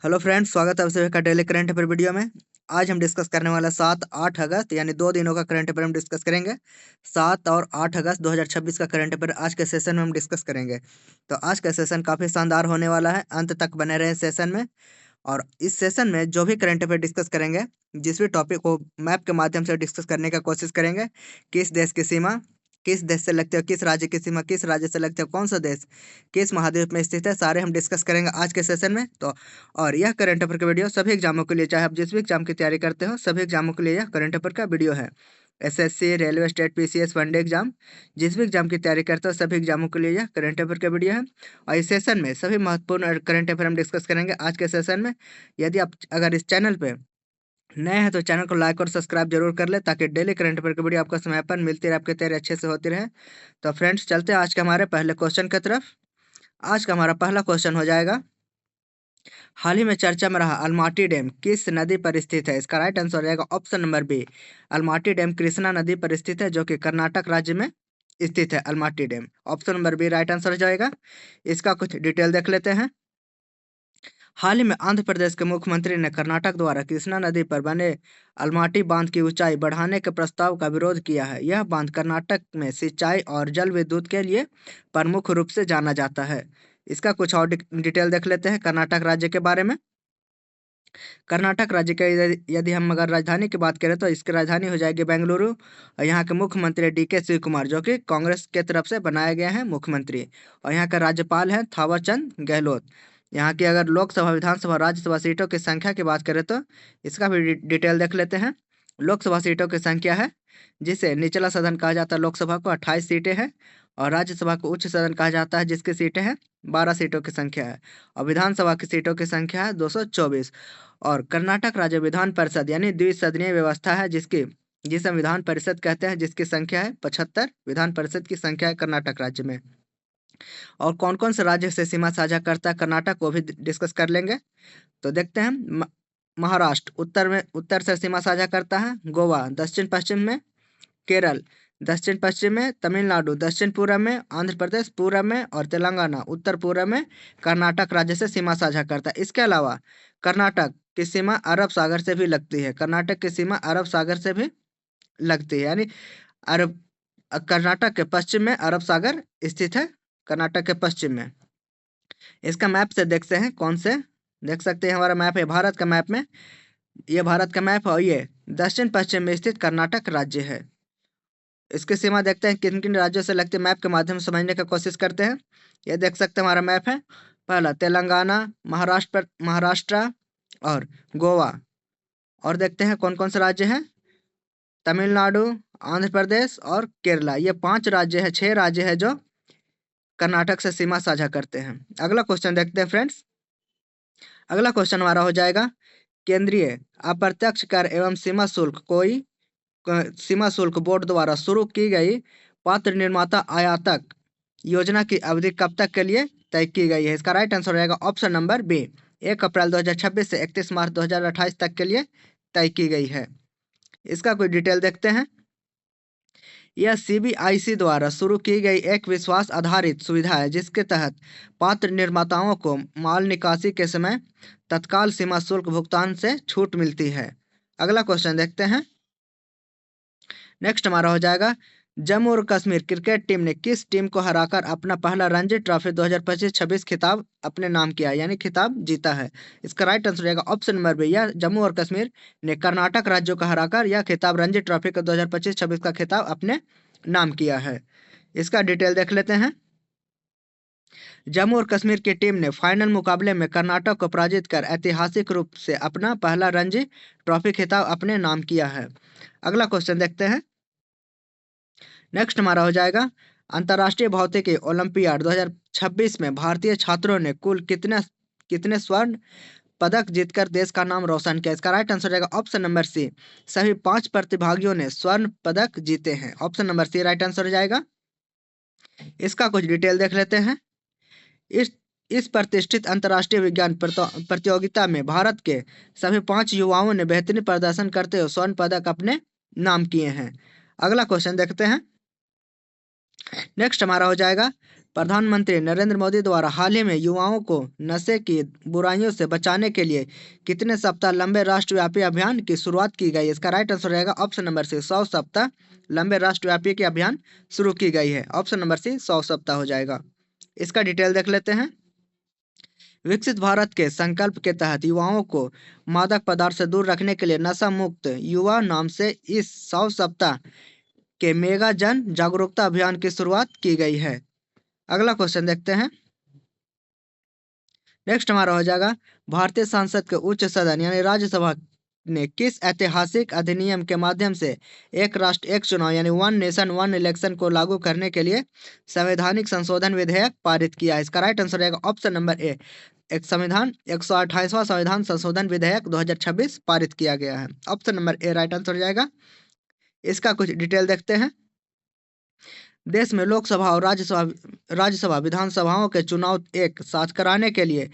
Hello friends, स्वागत है आप सभी का डेली करंट अफेयर वीडियो में। आज हम डिस्कस करने वाला 7-8 अगस्त यानी 2 दिनों का करंट अफेयर हम डिस्कस करेंगे। 7 और 8 अगस्त 2026 का करंट अफेयर आज के सेशन में हम डिस्कस करेंगे। तो आज का सेशन काफ़ी शानदार होने वाला है, अंत तक बने रहे सेशन में। और इस सेशन में जो भी करंट अफेयर डिस्कस करेंगे, जिस भी टॉपिक को मैप के माध्यम से डिस्कस करने का कोशिश करेंगे। किस देश की सीमा किस देश से लगती है, किस राज्य की सीमा किस राज्य से लगती है, कौन सा देश किस महाद्वीप में स्थित है, सारे हम डिस्कस करेंगे आज के सेशन में। तो और यह करंट अफेयर का वीडियो सभी एग्जामों के लिए, चाहे आप जिस भी एग्जाम की तैयारी करते हो, सभी एग्जामों के लिए यह करंट अफेयर का वीडियो है। SSC, railway, state, PCS, one day exam, जिस भी एग्जाम की तैयारी करते हो सभी एग्जामों के लिए यह करंट अफेयर का वीडियो है। और इस सेशन में सभी महत्वपूर्ण करंट अफेयर हम डिस्कस करेंगे आज के सेशन में। यदि आप अगर इस चैनल पे नए हैं तो चैनल को लाइक और सब्सक्राइब जरूर कर ले, ताकि डेली करंट अफेयर की वीडियो आपको समय पर मिलती रहे, आपकी तैयारी अच्छे से होती रहे। तो फ्रेंड्स, चलते हैं आज के हमारे पहले क्वेश्चन की तरफ। आज का हमारा पहला क्वेश्चन हो जाएगा, हाल ही में चर्चा में रहा अलमाटी डैम किस नदी पर स्थित है। इसका राइट आंसर हो जाएगा option number B. Almatti dam Krishna नदी पर स्थित है, जो कि कर्नाटक राज्य में स्थित है। Almatti dam option number B right answer हो जाएगा। इसका कुछ डिटेल देख लेते हैं। हाल ही में आंध्र प्रदेश के मुख्यमंत्री ने कर्नाटक द्वारा कृष्णा नदी पर बने अलमाटी बांध की ऊंचाई बढ़ाने के प्रस्ताव का विरोध किया है। यह बांध कर्नाटक में सिंचाई और जल विद्युत के लिए प्रमुख रूप से जाना जाता है। इसका कुछ और डिटेल देख लेते हैं कर्नाटक राज्य के बारे में। कर्नाटक राज्य के यदि हम अगर राजधानी की बात करें तो इसकी राजधानी हो जाएगी बेंगलुरु। और यहाँ के मुख्यमंत्री डीके शिव कुमार, जो कि कांग्रेस के तरफ से बनाए गए हैं मुख्यमंत्री। और यहाँ का राज्यपाल है थावर चंद गहलोत। यहाँ की अगर लोकसभा, विधानसभा, राज्यसभा सीटों की संख्या की बात करें तो इसका भी डिटेल देख लेते हैं। लोकसभा सीटों की संख्या है, जिसे निचला सदन कहा जाता है, लोकसभा को 28 सीटें हैं। और राज्यसभा को उच्च सदन कहा जाता है, जिसकी सीटें हैं 12 सीटों की संख्या है। और विधानसभा की सीटों की संख्या है 224। और कर्नाटक राज्य विधान परिषद यानी द्विसदनीय व्यवस्था है, जिसे विधान परिषद कहते हैं, जिसकी संख्या है 75। विधान परिषद की संख्या है कर्नाटक राज्य में। और कौन कौन से राज्य से सीमा साझा करता है कर्नाटक, वो भी डिस्कस कर लेंगे। तो देखते हैं। महाराष्ट्र उत्तर में, उत्तर से सीमा साझा करता है। गोवा दक्षिण पश्चिम में। केरल दक्षिण पश्चिम में। तमिलनाडु दक्षिण पूर्व में। आंध्र प्रदेश पूर्व में। और तेलंगाना उत्तर पूर्व में कर्नाटक राज्य से सीमा साझा करता है। इसके अलावा कर्नाटक की सीमा अरब सागर से भी लगती है। कर्नाटक की सीमा अरब सागर से भी लगती है, यानी अरब कर्नाटक के पश्चिम में अरब सागर स्थित है। कर्नाटक के पश्चिम में। इसका मैप से देखते हैं, कौन से देख सकते हैं। हमारा मैप है भारत का मैप में, ये भारत का मैप है। और ये दक्षिण पश्चिम में स्थित कर्नाटक राज्य है। इसकी सीमा देखते हैं किन किन राज्यों से लगती है, मैप के माध्यम से समझने की कोशिश करते हैं। ये देख सकते हैं हमारा मैप है। पहला तेलंगाना, महाराष्ट्र और गोवा। और देखते हैं कौन कौन से राज्य हैं। तमिलनाडु, आंध्र प्रदेश और केरला। ये 5 राज्य है, 6 राज्य है जो कर्नाटक से सीमा साझा करते हैं। अगला क्वेश्चन देखते हैं फ्रेंड्स। अगला क्वेश्चन हमारा हो जाएगा, केंद्रीय अप्रत्यक्ष कर एवं सीमा शुल्क बोर्ड द्वारा शुरू की गई पात्र निर्माता आयातक योजना की अवधि कब तक के लिए तय की गई है। इसका राइट आंसर हो जाएगा ऑप्शन नंबर बी। 1 अप्रैल 2026 से 31 मार्च 2028 तक के लिए तय की गई है। इसका कोई डिटेल देखते हैं। यह सीबीआईसी द्वारा शुरू की गई एक विश्वास आधारित सुविधा है, जिसके तहत पात्र निर्माताओं को माल निकासी के समय तत्काल सीमा शुल्क भुगतान से छूट मिलती है। अगला क्वेश्चन देखते हैं। नेक्स्ट हमारा हो जाएगा, जम्मू और कश्मीर क्रिकेट टीम ने किस टीम को हराकर अपना पहला रणजी ट्रॉफी 2025-26 खिताब अपने नाम किया, यानी खिताब जीता है। इसका राइट आंसर हो जाएगा ऑप्शन नंबर बी। यह जम्मू और कश्मीर ने कर्नाटक राज्यों को हराकर यह खिताब रणजी ट्रॉफी का 2025-26 का खिताब अपने नाम किया है। इसका डिटेल देख लेते हैं। जम्मू और कश्मीर की टीम ने फाइनल मुकाबले में कर्नाटक को पराजित कर ऐतिहासिक रूप से अपना पहला रणजी ट्रॉफी खिताब अपने नाम किया है। अगला क्वेश्चन देखते हैं। नेक्स्ट हमारा हो जाएगा, अंतर्राष्ट्रीय भौतिकी ओलंपियाड 2026 में भारतीय छात्रों ने कुल कितने कितने स्वर्ण पदक जीतकर देश का नाम रोशन किया। इसका राइट आंसर रहेगा ऑप्शन नंबर सी। सभी 5 प्रतिभागियों ने स्वर्ण पदक जीते हैं। Option number C right answer हो जाएगा। इसका कुछ डिटेल देख लेते हैं। इस इस प्रतिष्ठित अंतर्राष्ट्रीय विज्ञान प्रतियोगिता में भारत के सभी 5 युवाओं ने बेहतरीन प्रदर्शन करते हुए स्वर्ण पदक अपने नाम किए हैं। अगला क्वेश्चन देखते हैं। नेक्स्ट हमारा हो जाएगा, प्रधानमंत्री नरेंद्र मोदी द्वारा हाल ही में युवाओं को नशे की बुराइयों से बचाने के लिए कितने सप्ताह लंबे राष्ट्रव्यापी अभियान की शुरुआत की गई? इसका राइट आंसर रहेगा ऑप्शन नंबर सी, 100 सप्ताह लंबे राष्ट्रव्यापी के अभियान शुरू की गई है। ऑप्शन नंबर सी 100 सप्ताह हो जाएगा। इसका डिटेल देख लेते हैं। विकसित भारत के संकल्प के तहत युवाओं को मादक पदार्थ से दूर रखने के लिए नशा मुक्त युवा नाम से इस 100 सप्ताह के मेगा जन जागरूकता अभियान की शुरुआत की गई है। अगला क्वेश्चन देखते हैं। नेक्स्ट हमारा हो जाएगा, भारतीय संसद के उच्च सदन यानी राज्यसभा ने किस ऐतिहासिक अधिनियम के माध्यम से एक राष्ट्र एक चुनाव यानी वन नेशन वन इलेक्शन को लागू करने के लिए संवैधानिक संशोधन विधेयक पारित किया है? इसका राइट आंसर रहेगा ऑप्शन नंबर ए, एक संविधान 128वां संविधान संशोधन विधेयक 2026 पारित किया गया है। Option number A right answer हो जाएगा। इसका कुछ डिटेल देखते हैं। देश में लोकसभा और राज्यसभा विधानसभाओं के चुनाव एक साथ कराने के लिए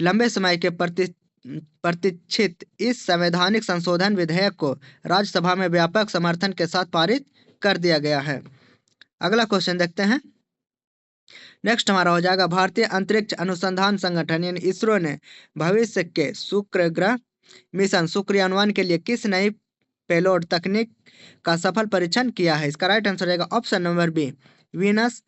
लंबे समय के प्रतीक्षित इस संवैधानिक संशोधन विधेयक को राज्यसभा में व्यापक समर्थन के साथ पारित कर दिया गया है। अगला क्वेश्चन देखते हैं। नेक्स्ट हमारा हो जाएगा, भारतीय अंतरिक्ष अनुसंधान संगठन यानी इसरो ने भविष्य के शुक्र ग्रह मिशन शुक्रियान्वयन के लिए किस नई पेलोड तकनीक का सफल परीक्षण किया है? इसका राइट आंसर रहेगा ऑप्शन नंबर बी, वीनस।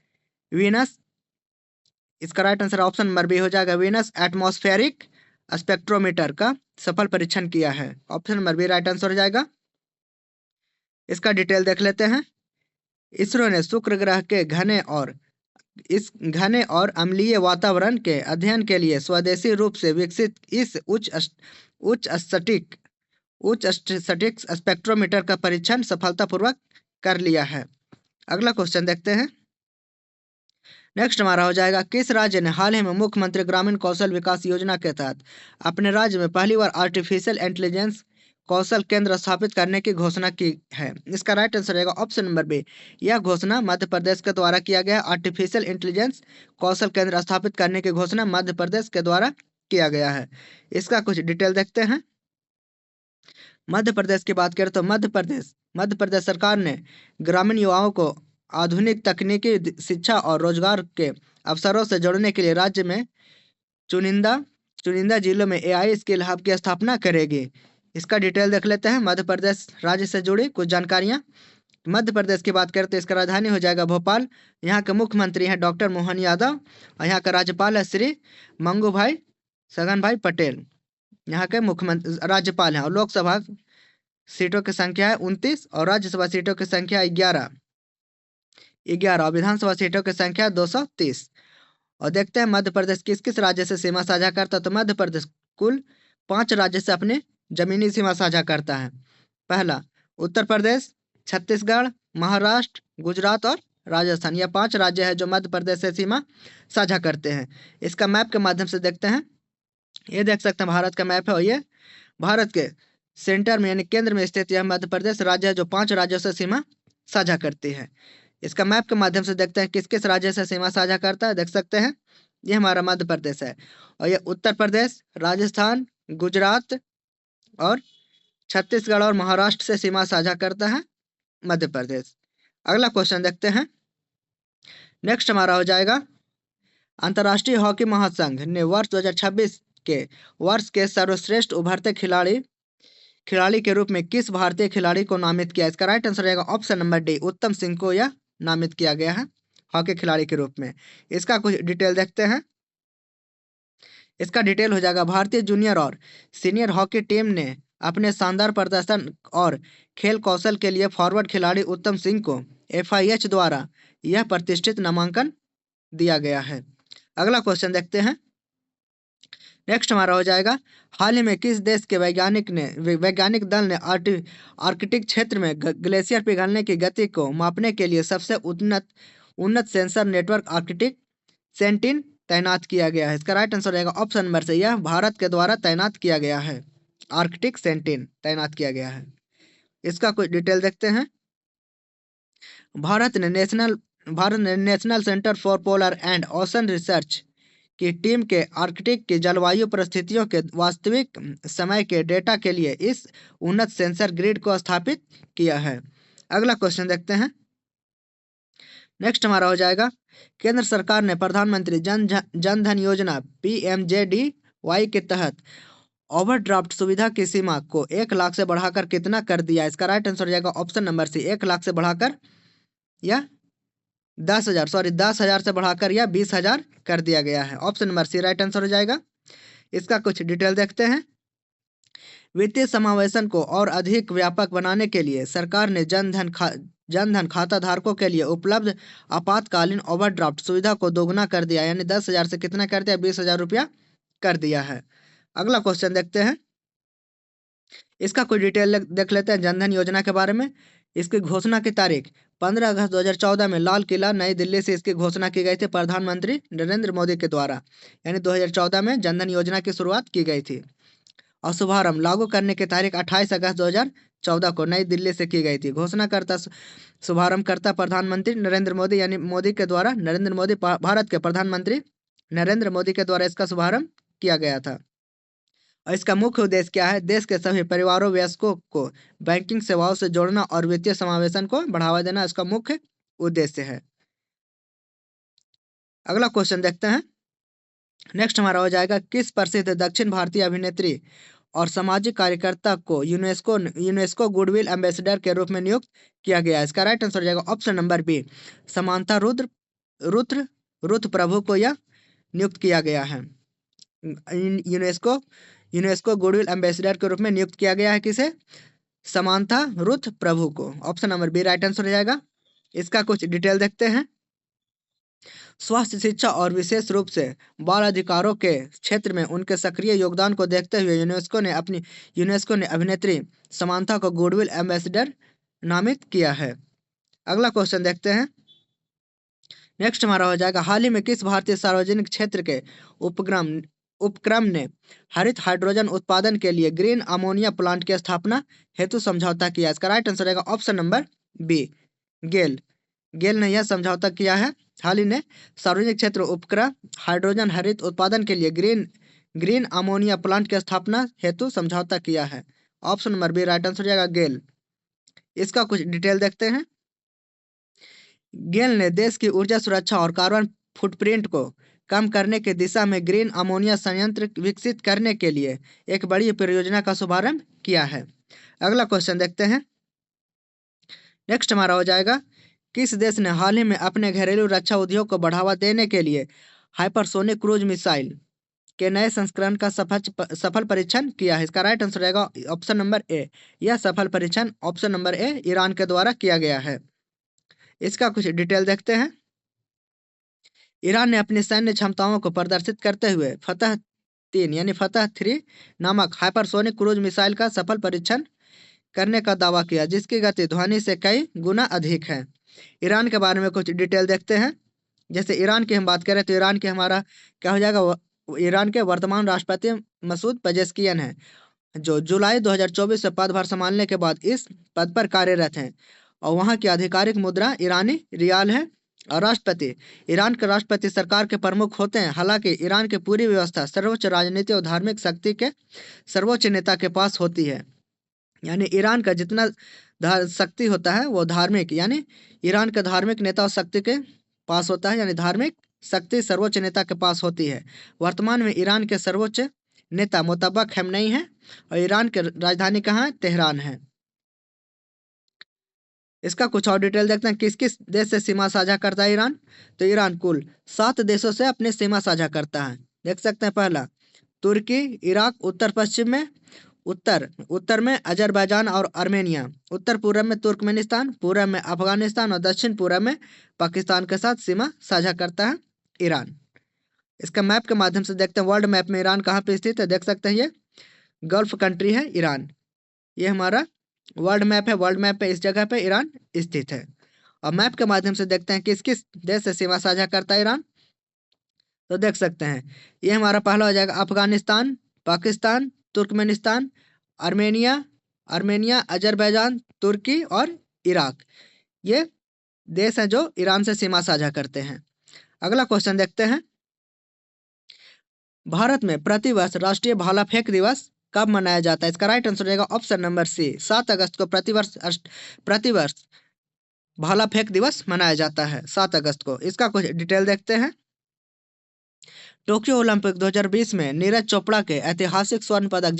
इसका right answer option number B हो जाएगा, वीनस एटमॉस्फेरिक स्पेक्ट्रोमीटर का सफल परीक्षण किया है। Option number B right answer हो जाएगा। इसका डिटेल देख लेते हैं। इसरो ने शुक्र ग्रह के घने और अम्लीय वातावरण के अध्ययन के लिए स्वदेशी रूप से विकसित इस उच्च स्टैटिक स्पेक्ट्रोमीटर का परीक्षण सफलतापूर्वक कर लिया है। अगला क्वेश्चन देखते हैं। नेक्स्ट हमारा हो जाएगा, किस राज्य ने हाल ही में मुख्यमंत्री ग्रामीण कौशल विकास योजना के तहत अपने राज्य में पहली बार आर्टिफिशियल इंटेलिजेंस कौशल केंद्र स्थापित करने की घोषणा की है? इसका राइट आंसर रहेगा ऑप्शन नंबर बी, यह घोषणा मध्य प्रदेश के द्वारा किया गया। आर्टिफिशियल इंटेलिजेंस कौशल केंद्र स्थापित करने की घोषणा मध्य प्रदेश के द्वारा किया गया है। इसका कुछ डिटेल देखते हैं। मध्य प्रदेश की बात करें तो मध्य प्रदेश सरकार ने ग्रामीण युवाओं को आधुनिक तकनीकी शिक्षा और रोजगार के अवसरों से जोड़ने के लिए राज्य में चुनिंदा जिलों में AI स्किल हब की स्थापना करेगी। इसका डिटेल देख लेते हैं। मध्य प्रदेश राज्य से जुड़ी कुछ जानकारियां। मध्य प्रदेश की बात करें तो इसका राजधानी हो जाएगा भोपाल। यहाँ के मुख्यमंत्री हैं डॉक्टर मोहन यादव और यहाँ का राज्यपाल है श्री मंगू भाई सगन भाई पटेल। यहाँ के मुख्यमंत्री राज्यपाल हैं। और लोकसभा सीटों की संख्या है 29 और राज्यसभा सीटों की संख्या 11 और विधानसभा सीटों की संख्या 230। और देखते हैं मध्य प्रदेश किस किस राज्य से सीमा साझा करता है। तो मध्य प्रदेश कुल 5 राज्य से अपनी जमीनी सीमा साझा करता है। पहला उत्तर प्रदेश, छत्तीसगढ़, महाराष्ट्र, गुजरात और राजस्थान। यह 5 राज्य है जो मध्य प्रदेश से सीमा साझा करते हैं। इसका मैप के माध्यम से देखते हैं। ये देख सकते हैं भारत का मैप है और ये भारत के सेंटर में यानी केंद्र में स्थित यह मध्य प्रदेश राज्य है जो 5 राज्यों से सीमा साझा करती है। इसका मैप के माध्यम से देखते हैं किस किस राज्य से सीमा साझा करता है। देख सकते हैं ये हमारा मध्य प्रदेश है और ये उत्तर प्रदेश, राजस्थान, गुजरात और छत्तीसगढ़ और महाराष्ट्र से सीमा साझा करता है मध्य प्रदेश। अगला क्वेश्चन देखते हैं। नेक्स्ट हमारा हो जाएगा, अंतर्राष्ट्रीय हॉकी महासंघ ने वर्ष 2026 के वर्ष के सर्वश्रेष्ठ उभरते खिलाड़ी के रूप में किस भारतीय खिलाड़ी को नामित किया? इसका राइट आंसर रहेगा ऑप्शन नंबर डी, उत्तम सिंह को यह नामित किया गया है हॉकी खिलाड़ी के रूप में। इसका कुछ डिटेल देखते हैं। इसका डिटेल हो जाएगा, भारतीय जूनियर और सीनियर हॉकी टीम ने अपने शानदार प्रदर्शन और खेल कौशल के लिए फॉरवर्ड खिलाड़ी उत्तम सिंह को FIH द्वारा यह प्रतिष्ठित नामांकन दिया गया है। अगला क्वेश्चन देखते हैं। नेक्स्ट हमारा हो जाएगा, हाल ही में किस देश के वैज्ञानिक दल ने आर्कटिक क्षेत्र में ग्लेशियर पिघलने की गति को मापने के लिए सबसे उन्नत सेंसर नेटवर्क आर्कटिक सेंटिन तैनात किया गया है? इसका राइट आंसर रहेगा ऑप्शन नंबर से, यह भारत के द्वारा तैनात किया गया है। आर्कटिक सेंटिन तैनात किया गया है। इसका कुछ डिटेल देखते हैं। भारत ने national centre for polar and ocean research की टीम के आर्कटिक की जलवायु परिस्थितियों के वास्तविक समय के डेटा के लिए इस उन्नत सेंसर ग्रिड को स्थापित किया है। अगला क्वेश्चन देखते हैं। नेक्स्ट हमारा हो जाएगा, केंद्र सरकार ने प्रधानमंत्री जन धन योजना PMJDY के तहत ओवरड्राफ्ट सुविधा की सीमा को 1 लाख से बढ़ाकर कितना कर दिया? इसका राइट आंसर हो जाएगा ऑप्शन नंबर सी, 1 लाख से बढ़ाकर या 10,000, सॉरी 10,000 से बढ़ाकर या 20,000 कर दिया गया है। Option number C right answer हो जाएगा। इसका कुछ डिटेल देखते हैं। वित्तीय समावेशन को और अधिक व्यापक बनाने के लिए सरकार ने जनधन खाता धारकों के लिए उपलब्ध आपातकालीन ओवरड्राफ्ट सुविधा को दोगुना कर दिया, यानी 10,000 से कितना कर दिया? 20,000 रुपया कर दिया है। अगला क्वेश्चन देखते हैं। इसका कोई डिटेल देख लेते हैं जनधन योजना के बारे में। इसकी घोषणा की तारीख 15 अगस्त 2014 में लाल किला नई दिल्ली से इसकी घोषणा की गई थी प्रधानमंत्री नरेंद्र मोदी के द्वारा, यानी 2014 में जनधन योजना की शुरुआत की गई थी। और शुभारंभ लागू करने की तारीख 28 अगस्त 2014 को नई दिल्ली से की गई थी। घोषणाकर्ता शुभारंभकर्ता प्रधानमंत्री नरेंद्र मोदी, यानी मोदी के द्वारा, नरेंद्र मोदी भारत के प्रधानमंत्री नरेंद्र मोदी के द्वारा इसका शुभारंभ किया गया था। और इसका मुख्य उद्देश्य क्या है? देश के सभी परिवारों वयस्कों को बैंकिंग सेवाओं से जोड़ना और वित्तीय समावेशन को बढ़ावा देना इसका मुख्य उद्देश्य है। अगला क्वेश्चन देखते हैं। नेक्स्ट हमारा हो जाएगा, किस प्रसिद्ध दक्षिण भारतीय अभिनेत्री और सामाजिक कार्यकर्ता को यूनेस्को गुडविल एम्बेसडर के रूप में नियुक्त किया गया है? इसका राइट आंसर हो जाएगा option number B, Samantha Ruth Prabhu को यह नियुक्त किया गया है। यूनेस्को गुडविल एम्बेसडर के रूप में नियुक्त किया गया है किसे? समांथा रुथ प्रभु को। Option number B right answer हो जाएगा। इसका कुछ डिटेल देखते हैं। स्वास्थ्य शिक्षा और विशेष रूप से बाल अधिकारों के क्षेत्र में उनके सक्रिय योगदान को देखते हुए यूनेस्को ने अभिनेत्री समांथा को गुडविल एम्बेसडर नामित किया है। अगला क्वेश्चन देखते हैं। नेक्स्ट हमारा हो जाएगा, हाल ही में किस भारतीय सार्वजनिक क्षेत्र के उपक्रम ने हरित हाइड्रोजन उत्पादन के लिए ग्रीन अमोनिया प्लांट की स्थापना हेतु समझौता किया? इसका राइट आंसर रहेगा ऑप्शन नंबर बी, गेल ने यह समझौता किया है। हाल ही ने सार्वजनिक क्षेत्र उपक्रम हाइड्रोजन हरित उत्पादन के लिए ग्रीन अमोनिया प्लांट की स्थापना हेतु समझौता किया है। Option number B right answer हो जाएगा गेल। इसका कुछ डिटेल देखते हैं। गेल ने देश की ऊर्जा सुरक्षा और कार्बन फुटप्रिंट को कम करने की दिशा में ग्रीन अमोनिया संयंत्र विकसित करने के लिए एक बड़ी परियोजना का शुभारंभ किया है। अगला क्वेश्चन देखते हैं। नेक्स्ट हमारा हो जाएगा, किस देश ने हाल ही में अपने घरेलू रक्षा उद्योग को बढ़ावा देने के लिए हाइपरसोनिक क्रूज मिसाइल के नए संस्करण का सफल परीक्षण किया है? इसका राइट आंसर रहेगा ऑप्शन नंबर ए, यह सफल परीक्षण ऑप्शन नंबर ए ईरान के द्वारा किया गया है। इसका कुछ डिटेल देखते हैं। ईरान ने अपनी सैन्य क्षमताओं को प्रदर्शित करते हुए फतह 3 यानी फतह 3 नामक हाइपरसोनिक क्रूज मिसाइल का सफल परीक्षण करने का दावा किया, जिसकी गति ध्वनि से कई गुना अधिक है। ईरान के बारे में कुछ डिटेल देखते हैं। जैसे ईरान की हम बात करें तो ईरान के हमारा क्या हो जाएगा, ईरान के वर्तमान राष्ट्रपति मसूद पेजेस्कियन है, जो जुलाई 2024 से पदभार संभालने के बाद इस पद पर कार्यरत हैं। और वहाँ की आधिकारिक मुद्रा ईरानी रियाल है। और ईरान के राष्ट्रपति सरकार के प्रमुख होते हैं। हालांकि ईरान की पूरी व्यवस्था सर्वोच्च राजनीतिक और धार्मिक शक्ति के सर्वोच्च नेता के पास होती है, यानी ईरान का जितना शक्ति होता है वो धार्मिक, यानी ईरान के धार्मिक नेता और शक्ति के पास होता है, यानी धार्मिक शक्ति सर्वोच्च नेता के पास होती है। वर्तमान में ईरान के सर्वोच्च नेता मुतब्बा खमेनी है और ईरान की राजधानी कहाँ है? तेहरान है। इसका कुछ और डिटेल देखते हैं। किस किस देश से सीमा साझा करता है ईरान? तो ईरान कुल 7 देशों से अपनी सीमा साझा करता है। देख सकते हैं, पहला तुर्की, इराक उत्तर पश्चिम में, उत्तर में अजरबैजान और आर्मेनिया, उत्तर पूर्व में तुर्कमेनिस्तान, पूर्व में अफगानिस्तान और दक्षिण पूर्व में पाकिस्तान के साथ सीमा साझा करता है ईरान। इसका मैप के माध्यम से देखते हैं। वर्ल्ड मैप में ईरान कहाँ पे स्थित है? देख सकते हैं, ये गल्फ कंट्री है ईरान। ये हमारा वर्ल्ड मैप है। वर्ल्ड मैप पे इस जगह पे ईरान स्थित है। और मैप के माध्यम से देखते हैं किस किस देश से सीमा साझा करता है ईरान। तो देख सकते हैं, ये हमारा पहला हो जाएगा Afghanistan, Pakistan, Turkmenistan, Armenia, Azerbaijan, Turkey और इराक। ये देश हैं जो ईरान से सीमा साझा करते हैं। अगला क्वेश्चन देखते हैं। भारत में प्रतिवर्ष राष्ट्रीय भाला फेंक दिवस कब मनाया जाता है? इसका राइट आंसर रहेगा ऑप्शन नंबर सी, 7 अगस्त को प्रतिवर्ष भाला फेंक दिवस मनाया जाता है 7 अगस्त को? इसका कुछ डिटेल देखते हैं। टोक्यो ओलंपिक 2020 में नीरज चोपड़ा के ऐतिहासिक स्वर्ण पदक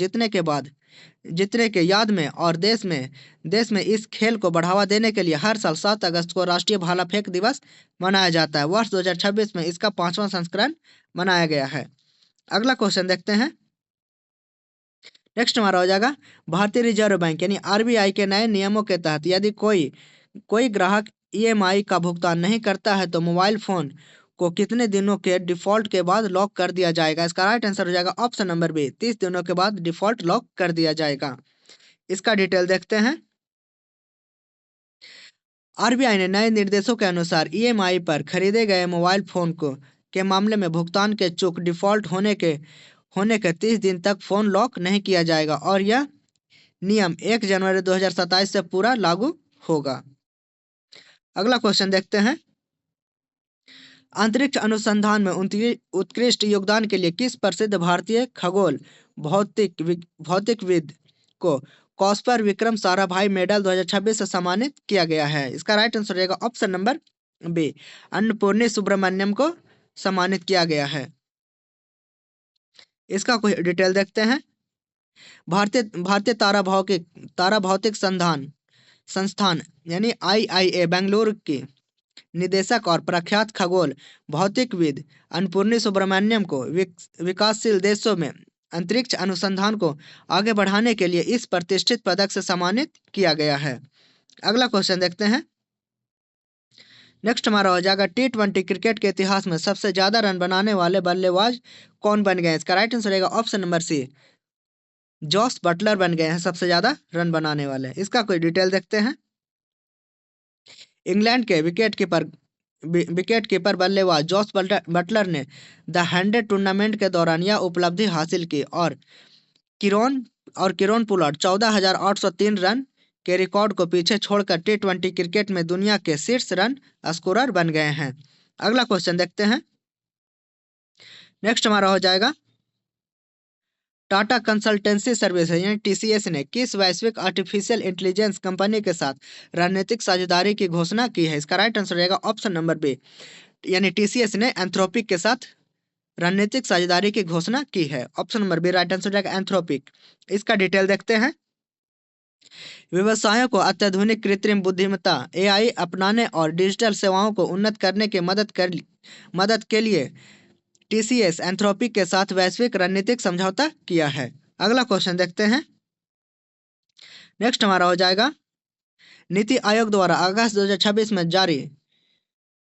जीतने के याद में और देश में इस खेल को बढ़ावा देने के लिए हर साल 7 अगस्त को राष्ट्रीय भाला फेंक दिवस मनाया जाता है। वर्ष 2026 में इसका 5वां संस्करण मनाया गया है। अगला क्वेश्चन देखते हैं। नेक्स्ट हमारा हो जाएगा, भारतीय रिजर्व बैंक यानी आरबीआई के नए नियमों के तहत यदि कोई ग्राहक ईएमआई का भुगतान नहीं करता है तो मोबाइल फोन को कितने दिनों के डिफॉल्ट के बाद लॉक कर दिया जाएगा? इसका राइट आंसर हो जाएगा ऑप्शन नंबर बी, 30 दिनों के बाद डिफॉल्ट लॉक कर दिया जाएगा। इसका डिटेल देखते हैं। आरबीआई ने नए निर्देशों के अनुसार ईएमआई पर खरीदे गए मोबाइल फोन के मामले में भुगतान के चूक डिफॉल्ट होने के 30 दिन तक फोन लॉक नहीं किया जाएगा और यह नियम 1 जनवरी 2027 से पूरा लागू होगा। अगला क्वेश्चन देखते हैं। अंतरिक्ष अनुसंधान में उत्कृष्ट योगदान के लिए किस प्रसिद्ध भारतीय खगोल भौतिकविद को कॉस्पर विक्रम साराभाई मेडल 2026 से सम्मानित किया गया है? इसका राइट आंसर रहेगा option number B, Annapoorani Subramaniam को सम्मानित किया गया है। इसका कुछ डिटेल देखते हैं। भारतीय तारा भौतिक संस्थान यानी आईआईए बेंगलुरु की निदेशक और प्रख्यात खगोल भौतिकविद अन्नपूर्णी सुब्रमण्यम को विकासशील देशों में अंतरिक्ष अनुसंधान को आगे बढ़ाने के लिए इस प्रतिष्ठित पदक से सम्मानित किया गया है। अगला क्वेश्चन देखते हैं। नेक्स्ट हमारा हो जाएगा, T20 क्रिकेट के इतिहास में सबसे ज्यादा रन बनाने वाले बल्लेबाज कौन बन गए? इसका राइट आंसर रहेगा option number C, Jos Buttler बन गए हैं सबसे ज्यादा रन बनाने वाले। इसका कोई डिटेल देखते हैं। इंग्लैंड के विकेट कीपर बल्लेबाज जॉस बटलर ने द 100 टूर्नामेंट के दौरान यह उपलब्धि हासिल की और किरोन पोलार्ड 14,803 रन के रिकॉर्ड को पीछे छोड़कर T20 क्रिकेट में दुनिया के शीर्ष रन स्कोरर बन गए हैं। अगला क्वेश्चन देखते हैं। नेक्स्ट हमारा हो जाएगा, टाटा कंसल्टेंसी सर्विस यानी टीसीएस ने किस वैश्विक आर्टिफिशियल इंटेलिजेंस कंपनी के साथ रणनीतिक साझेदारी की घोषणा की है? इसका राइट आंसर रहेगा ऑप्शन नंबर बी, यानी टीसीएस ने एंथ्रोपिक के साथ रणनीतिक साझेदारी की घोषणा की है। Option number B right answer रहेगा एंथ्रोपिक। इसका डिटेल देखते हैं। व्यवसायों को अत्याधुनिक कृत्रिम बुद्धिमत्ता एआई अपनाने और डिजिटल सेवाओं को उन्नत करने की मदद के लिए टीसीएस एंथ्रोपिक के साथ वैश्विक रणनीतिक समझौता किया है। अगला क्वेश्चन देखते हैं। नेक्स्ट हमारा हो जाएगा, नीति आयोग द्वारा अगस्त 2026 में जारी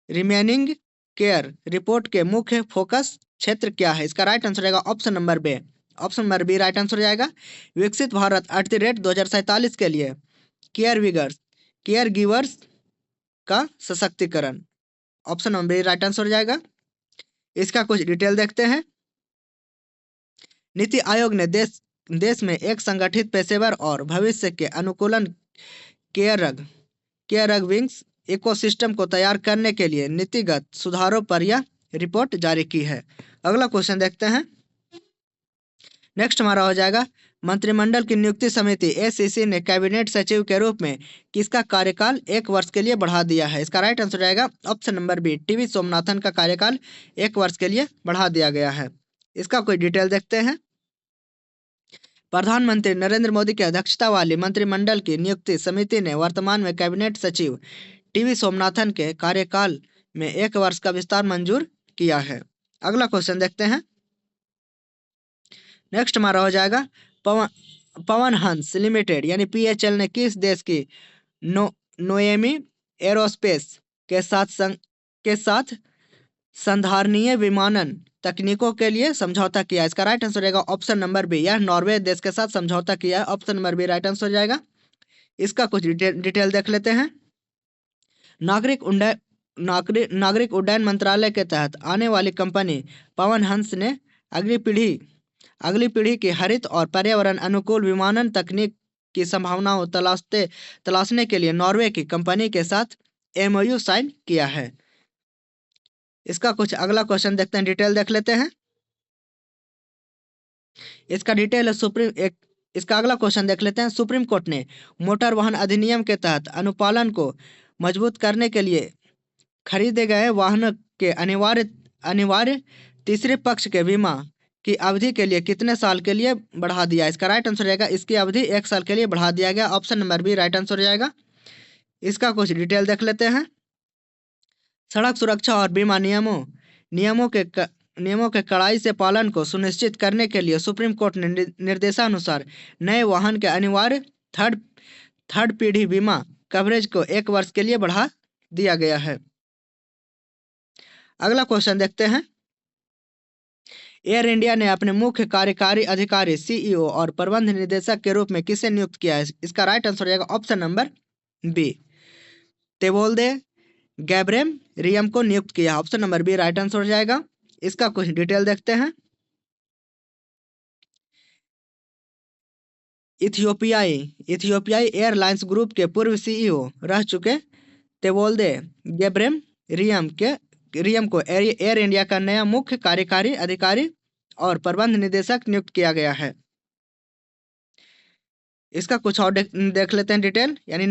रिमेनिंग केयर रिपोर्ट के मुख्य फोकस क्षेत्र क्या है? इसका राइट आंसर रहेगा option number B right answer हो जाएगा, विकसित भारत @2047 के लिए केयर गिवर्स का सशक्तिकरण। Option number B right answer हो जाएगा। इसका कुछ डिटेल देखते हैं। नीति आयोग ने देश में एक संगठित पेशेवर और भविष्य के अनुकूलन केयर विंग्स इकोसिस्टम को तैयार करने के लिए नीतिगत सुधारों पर यह रिपोर्ट जारी की है। अगला क्वेश्चन देखते हैं। नेक्स्ट हमारा हो जाएगा, मंत्रिमंडल की नियुक्ति समिति एसीसी ने कैबिनेट सचिव के रूप में किसका कार्यकाल 1 वर्ष के लिए बढ़ा दिया है? इसका राइट आंसर रहेगा option number B, TV Somanathan का कार्यकाल 1 वर्ष के लिए बढ़ा दिया गया है। इसका कोई डिटेल देखते हैं। प्रधानमंत्री नरेंद्र मोदी की अध्यक्षता वाली मंत्रिमंडल की नियुक्ति समिति ने वर्तमान में कैबिनेट सचिव टीवी सोमनाथन के कार्यकाल में 1 वर्ष का विस्तार मंजूर किया है। अगला क्वेश्चन देखते हैं। नेक्स्ट हमारा हो जाएगा, पवन हंस लिमिटेड यानी पीएचएल ने किस देश की नोएमी एरोस्पेस के साथ संधारणीय विमानन तकनीकों के लिए समझौता किया? इसका राइट आंसर रहेगा ऑप्शन नंबर बी, यह नॉर्वे देश के साथ समझौता किया है। Option number B right answer हो जाएगा। इसका कुछ डिटेल देख लेते हैं। नागरिक उड्डयन मंत्रालय के तहत आने वाली कंपनी पवन हंस ने अगली पीढ़ी की हरित और पर्यावरण अनुकूल विमानन तकनीक की संभावनाओं तलाशने के लिए नॉर्वे की कंपनी के साथ एमओयू साइन किया है। इसका कुछ अगला क्वेश्चन देखते हैं, डिटेल देख लेते हैं। इसका अगला क्वेश्चन देख लेते हैं। सुप्रीम कोर्ट ने मोटर वाहन अधिनियम के तहत अनुपालन को मजबूत करने के लिए खरीदे गए वाहनों के अनिवार्य तीसरे पक्ष के बीमा की अवधि के लिए कितने साल के लिए बढ़ा दिया? इसका राइट आंसर हो जाएगा इसकी अवधि 1 साल के लिए बढ़ा दिया गया। Option number B right answer हो जाएगा। इसका कुछ डिटेल देख लेते हैं। सड़क सुरक्षा और बीमा नियमों के कड़ाई से पालन को सुनिश्चित करने के लिए सुप्रीम कोर्ट ने निर्देशानुसार नए वाहन के अनिवार्य थर्ड पीढ़ी बीमा कवरेज को 1 वर्ष के लिए बढ़ा दिया गया है। अगला क्वेश्चन देखते हैं। एयर इंडिया ने अपने मुख्य कार्यकारी अधिकारी सीईओ और प्रबंध निदेशक के रूप में किसे नियुक्त किया है? इसका राइट आंसर हो जाएगा option number B Tewolde Gebremariam को नियुक्त किया। Option number B right answer हो जाएगा। इसका कुछ डिटेल देखते हैं। इथियोपियाई एयरलाइंस ग्रुप के पूर्व सीईओ रह चुके तेवोल्दे गैब्रेयम को एयर इंडिया का नया मुख्य कार्यकारी अधिकारी और प्रबंध निदेशक नियुक्त किया गया है। इसका कुछ और देख लेते हैं डिटेल, यानी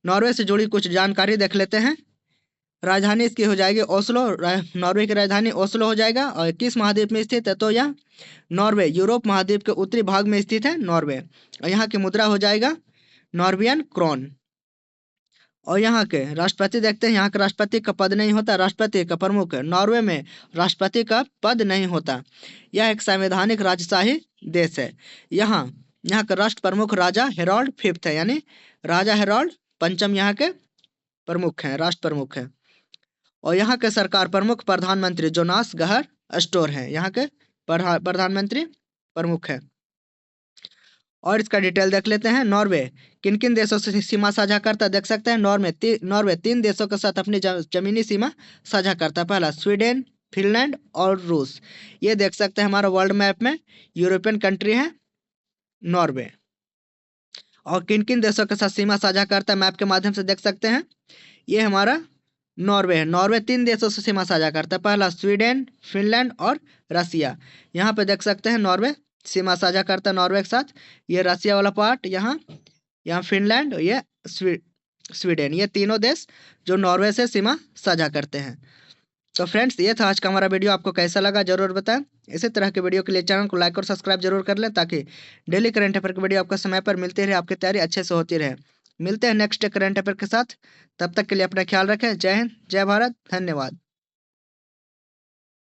नॉर्वे से जुड़ी कुछ जानकारी देख लेते हैं। राजधानी इसकी हो जाएगी ओस्लो, नॉर्वे की राजधानी ओस्लो हो जाएगा। और किस महाद्वीप में स्थित है? तो यह नॉर्वे यूरोप महाद्वीप के उत्तरी भाग में स्थित है नॉर्वे। और यहाँ की मुद्रा हो जाएगा नॉर्वियन क्रोन। और यहाँ के राष्ट्रपति देखते हैं। यहाँ के राष्ट्रपति का पद नहीं होता, राष्ट्रपति का प्रमुख है। नॉर्वे में राष्ट्रपति का पद नहीं होता। यह एक संवैधानिक राजशाही देश है। यहाँ का राष्ट्र प्रमुख राजा हेरोल्ड 5th है, यानी राजा हेरोल्ड 5म यहाँ के प्रमुख हैं, राष्ट्र प्रमुख हैं। और यहाँ के सरकार प्रमुख प्रधानमंत्री जोनास गहर स्टोर हैं, यहाँ के प्रधानमंत्री प्रमुख है। और इसका डिटेल देख लेते हैं। नॉर्वे किन किन देशों से सीमा साझा करता है? देख सकते हैं नॉर्वे 3 देशों के साथ अपनी जमीनी सीमा साझा करता है। पहला स्वीडन, फिनलैंड और रूस। ये देख सकते हैं हमारा वर्ल्ड मैप में यूरोपियन कंट्री है नॉर्वे। और किन किन देशों के साथ सीमा साझा करता है मैप के माध्यम से देख सकते हैं। ये हमारा नॉर्वे है। नॉर्वे 3 देशों से सीमा साझा करता है। पहला स्वीडन, फिनलैंड और रसिया। यहाँ पे देख सकते हैं नॉर्वे सीमा साझा करता है नॉर्वे के साथ। ये रसिया वाला पार्ट यहाँ फिनलैंड और ये स्वीडन, ये तीनों देश जो नॉर्वे से सीमा साझा करते हैं। तो फ्रेंड्स, ये था आज का हमारा वीडियो। आपको कैसा लगा जरूर बताएं। इसी तरह के वीडियो के लिए चैनल को लाइक और सब्सक्राइब जरूर कर लें, ताकि डेली करंट अफेयर की वीडियो आपको समय पर मिलती रहे, आपकी तैयारी अच्छे से होती रहे। मिलते हैं नेक्स्ट करंट अफेयर के साथ। तब तक के लिए अपना ख्याल रखें। जय हिंद, जय भारत, धन्यवाद।